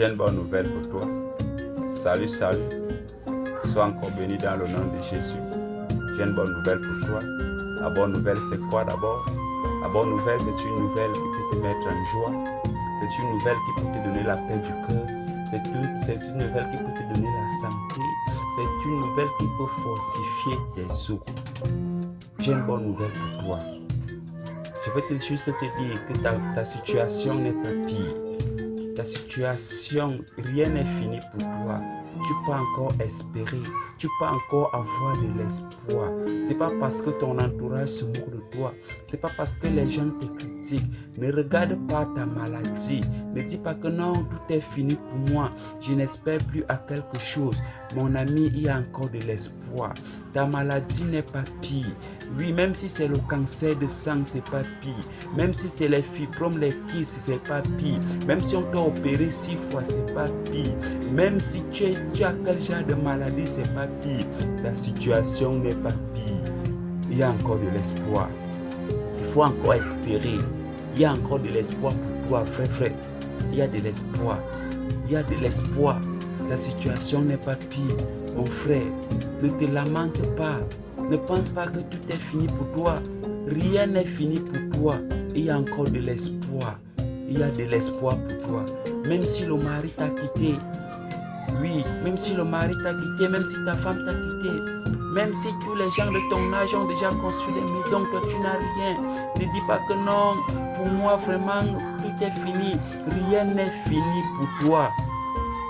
J'ai une bonne nouvelle pour toi. Salut, salut. Sois encore béni dans le nom de Jésus. J'ai une bonne nouvelle pour toi. La bonne nouvelle, c'est quoi d'abord? La bonne nouvelle, c'est une nouvelle qui peut te mettre en joie. C'est une nouvelle qui peut te donner la paix du cœur. C'est une nouvelle qui peut te donner la santé. C'est une nouvelle qui peut fortifier tes os. J'ai une bonne nouvelle pour toi. Je vais juste te dire que ta situation n'est pas pire. Ta situation, rien n'est fini pour toi. Tu peux encore espérer, tu peux encore avoir de l'espoir. C'est pas parce que ton entourage se moque de toi, c'est pas parce que les gens te critiquent. Ne regarde pas ta maladie, ne dis pas que non, tout est fini pour moi, je n'espère plus à quelque chose. Mon ami, il y a encore de l'espoir. Ta maladie n'est pas pire. Oui, même si c'est le cancer de sang, c'est pas pire. Même si c'est les fibromes, les kystes, c'est pas pire. Même si on t'a opéré 6 fois, c'est pas pire. Même si tu as quel genre de maladie, c'est pas pire. Ta situation n'est pas pire. Il y a encore de l'espoir. Il faut encore espérer. Il y a encore de l'espoir pour toi, frère. Il y a de l'espoir. Il y a de l'espoir. Ta situation n'est pas pire. Mon frère, ne te lamente pas. Ne pense pas que tout est fini pour toi. Rien n'est fini pour toi. Il y a encore de l'espoir. Il y a de l'espoir pour toi. Même si le mari t'a quitté. Oui, même si le mari t'a quitté, même si ta femme t'a quitté. Même si tous les gens de ton âge ont déjà construit des maisons, toi tu n'as rien. Ne dis pas que non, pour moi vraiment, tout est fini. Rien n'est fini pour toi.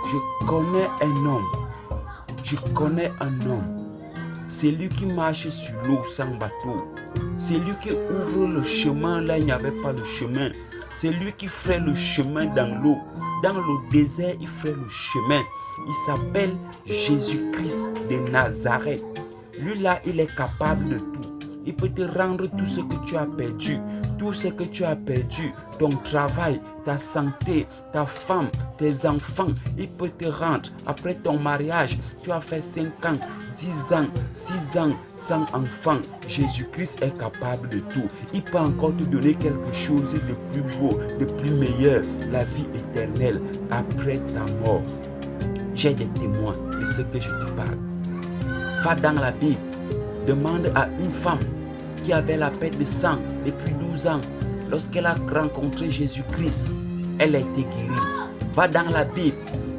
Je connais un homme. Je connais un homme. C'est lui qui marche sur l'eau sans bateau. C'est lui qui ouvre le chemin là il n'y avait pas de chemin. C'est lui qui ferait le chemin dans l'eau. Dans le désert, il ferait le chemin. Il s'appelle Jésus-Christ de Nazareth. Lui là, il est capable de tout. Il peut te rendre tout ce que tu as perdu. Tout ce que tu as perdu, ton travail, ta santé, ta femme, tes enfants, il peut te rendre. Après ton mariage, tu as fait 5 ans, 10 ans, 6 ans sans enfant. Jésus-Christ est capable de tout. Il peut encore te donner quelque chose de plus beau, de plus meilleur, la vie éternelle après ta mort. J'ai des témoins de ce que je te parle. Va dans la Bible, demande à une femme qui avait la perte de sang depuis 12 ans. Lorsqu'elle a rencontré Jésus-Christ, elle a été guérie. Va dans la Bible,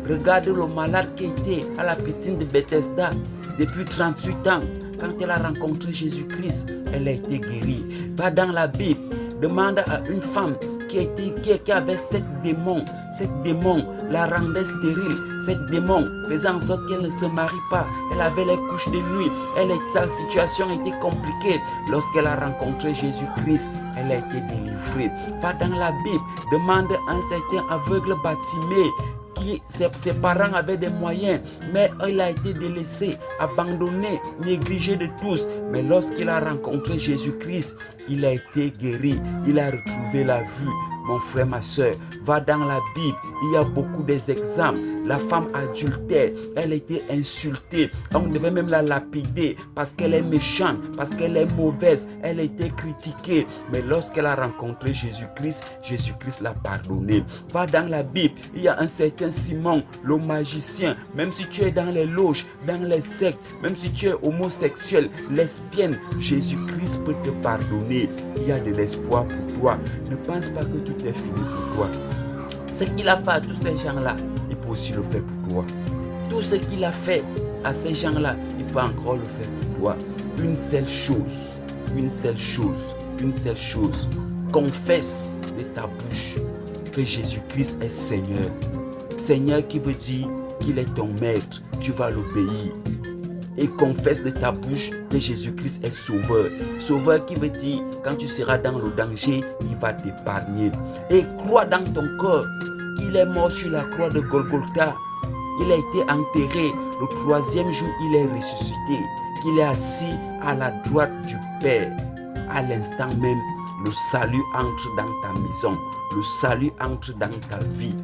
regarde le malade qui était à la piscine de Bethesda depuis 38 ans. Quand elle a rencontré Jésus-Christ, elle a été guérie. Va dans la Bible, demande à une femme qui avait 7 démons. 7 démons la rendaient stérile. 7 démons faisaient en sorte qu'elle ne se marie pas. Elle avait les couches de nuit. Sa situation était compliquée. Lorsqu'elle a rencontré Jésus-Christ, elle a été délivrée. Va dans la Bible, demande à un certain aveugle Bartimée. Ses parents avaient des moyens, mais il a été délaissé, abandonné, négligé de tous. Mais lorsqu'il a rencontré Jésus-Christ, il a été guéri, il a retrouvé la vue. Mon frère, ma soeur, va dans la Bible, il y a beaucoup d'exemples. La femme adultère, elle était insultée, on devait même la lapider parce qu'elle est méchante, parce qu'elle est mauvaise, elle était critiquée. Mais lorsqu'elle a rencontré Jésus-Christ, Jésus-Christ l'a pardonnée. Va dans la Bible, il y a un certain Simon, le magicien. Même si tu es dans les loges, dans les sectes, même si tu es homosexuel, lesbienne, Jésus-Christ peut te pardonner. Il y a de l'espoir pour toi. Ne pense pas que tout est fini pour toi. Ce qu'il a fait à tous ces gens-là, il peut aussi le faire pour toi. Tout ce qu'il a fait à ces gens-là, il peut encore le faire pour toi. Une seule chose, une seule chose, une seule chose. Confesse de ta bouche que Jésus-Christ est Seigneur. Seigneur qui veut dire qu'il est ton maître, tu vas l'obéir. Et confesse de ta bouche que Jésus-Christ est sauveur. Sauveur qui veut dire quand tu seras dans le danger, il va t'épargner. Et crois dans ton cœur qu'il est mort sur la croix de Golgotha. Il a été enterré. Le 3e jour, il est ressuscité. Qu'il est assis à la droite du Père. À l'instant même, le salut entre dans ta maison. Le salut entre dans ta vie.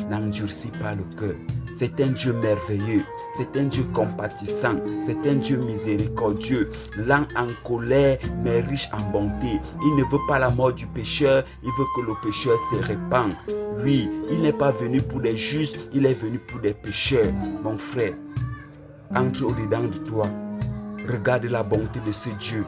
N'endurcis pas le cœur. C'est un Dieu merveilleux. C'est un Dieu compatissant. C'est un Dieu miséricordieux. Lent en colère, mais riche en bonté. Il ne veut pas la mort du pécheur. Il veut que le pécheur se répande. Oui, il n'est pas venu pour des justes, il est venu pour des pécheurs. Mon frère, entre au-dedans de toi. Regarde la bonté de ce Dieu.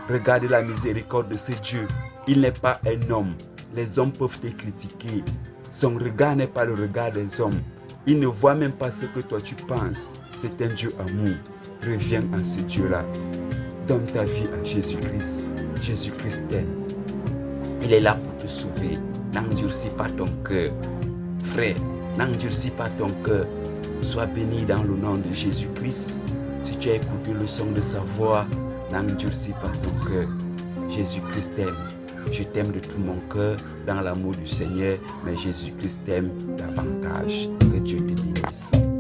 Regarde la miséricorde de ce Dieu. Il n'est pas un homme. Les hommes peuvent te critiquer. Son regard n'est pas le regard des hommes. Il ne voit même pas ce que toi tu penses. C'est un Dieu amour. Reviens à ce Dieu-là. Donne ta vie à Jésus-Christ. Jésus-Christ t'aime. Il est là pour te sauver. N'endurcis pas ton cœur. Frère, n'endurcis pas ton cœur. Sois béni dans le nom de Jésus-Christ. Si tu as écouté le son de sa voix, n'endurcis pas ton cœur. Jésus-Christ t'aime. Je t'aime de tout mon cœur dans l'amour du Seigneur, mais Jésus-Christ t'aime davantage. Que Dieu te bénisse.